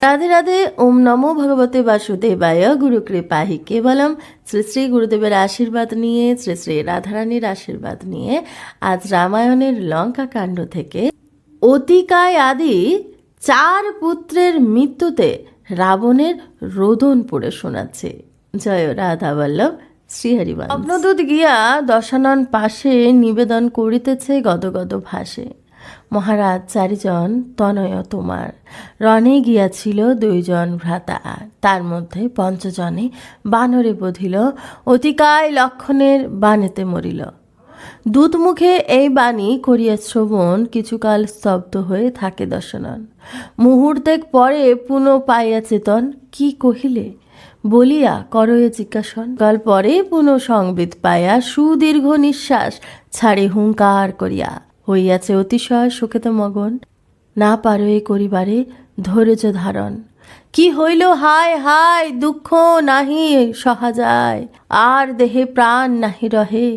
রাধে রাধে। ওম নমো ভগবতে বাসুদেবায়। গুরু কৃপা হি কেবলম। শ্রী শ্রী গুরুদেবের আশীর্বাদ নিয়ে, শ্রী শ্রী রাধারানীর আশীর্বাদ নিয়ে আজ রামায়ণের লঙ্কা কাণ্ড থেকে অতিকায় আদি 4 পুত্রের মৃত্যুতে রাবণের রোদন পড়ে শোনাচ্ছে। জয় রাধা বল্লভ শ্রীহরিবংশ। অগ্নদূত গিয়া দশানন পাশে নিবেদন করিতেছে গদগদ ভাসে। মহারাজ 4 জন তনয় তোমার, রণে গিয়াছিল 2 জন ভ্রাতা, তার মধ্যে 5 জনে বানরে বধিল, অতিকায় লক্ষণের বানেতে মরিল। দূত মুখে এই বাণী করিয়া শ্রবণ, কিছুকাল স্তব্ধ হয়ে থাকে দশনন। মুহূর্তেক পরে পুনঃ পাইয়া চেতন, কি কহিলে বলিয়া করয়ে জিজ্ঞাসন। কাল পরে পুনঃ সংবিত পাইয়া সুদীর্ঘ নিঃশ্বাস ছাড়ে হুঙ্কার করিয়া হইয়াছে অতিশয় শোকেতে মগন, না পারয়ে করিবারে ধৈর্য ধারণ। কি হইল হায় হায়, দুঃখ নাহি সহা যায়, আর দেহে প্রাণ নাহি রহে।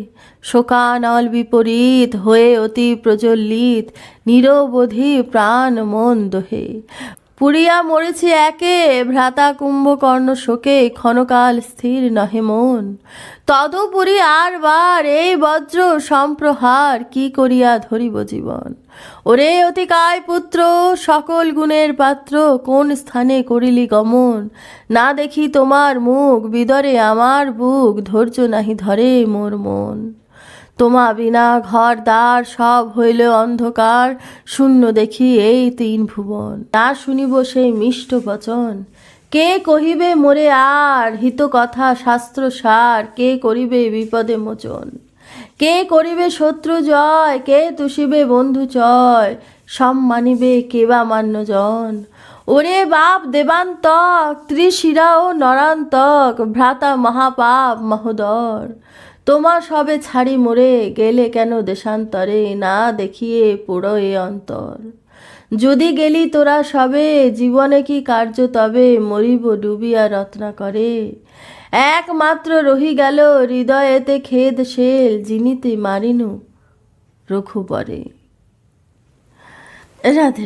শোকানল বিপরীত হয়ে অতি প্রজ্বলিত, নিরবধি প্রাণ মন দোহে। পুরিয়া মরেছে একে, ভ্রাতা কুম্ভকর্ণ শোকে, ক্ষণকাল স্থির নহে মন। তদুপরি আর বার এই বজ্র সম্প্রহার, কি করিয়া ধরিব জীবন। ওরে অতিকায় পুত্র, সকল গুণের পাত্র, কোন স্থানে করিলি গমন। না দেখি তোমার মুখ, বিদরে আমার বুক, ধৈর্য নাহি ধরে মোর মন। তোমা বিনা ঘর দ্বার সব হইল অন্ধকার, শূন্য দেখি এই 3 ভুবন। না শুনিব সেই মিষ্ট বচন, কে কহিবে মোরে আর হিত কথা শাস্ত্র সার। কে করিবে বিপদে মোচন, কে করিবে শত্রু জয়, কে তুষিবে বন্ধু চয়, সম্মানিবে কেবা মান্যজন। ওরে বাপ দেবান্তক, ত্রিশিরা ও নরান্তক, ভ্রাতা মহাপাপ মহোদর। তোমা সবে ছাড়ি মোরে, গেলে কেন দেশান্তরে, না দেখিয়ে পুরো এ অন্তর। যদি গেলি তোরা সবে, জীবনে কি কার্য তবে, মরিব ডুবিয়া রত্নাকরে। একমাত্র রহি গেল হৃদয়েতে খেদ শেল, যিনিতে মারিনু রঘুবরে। রাধে রাধে।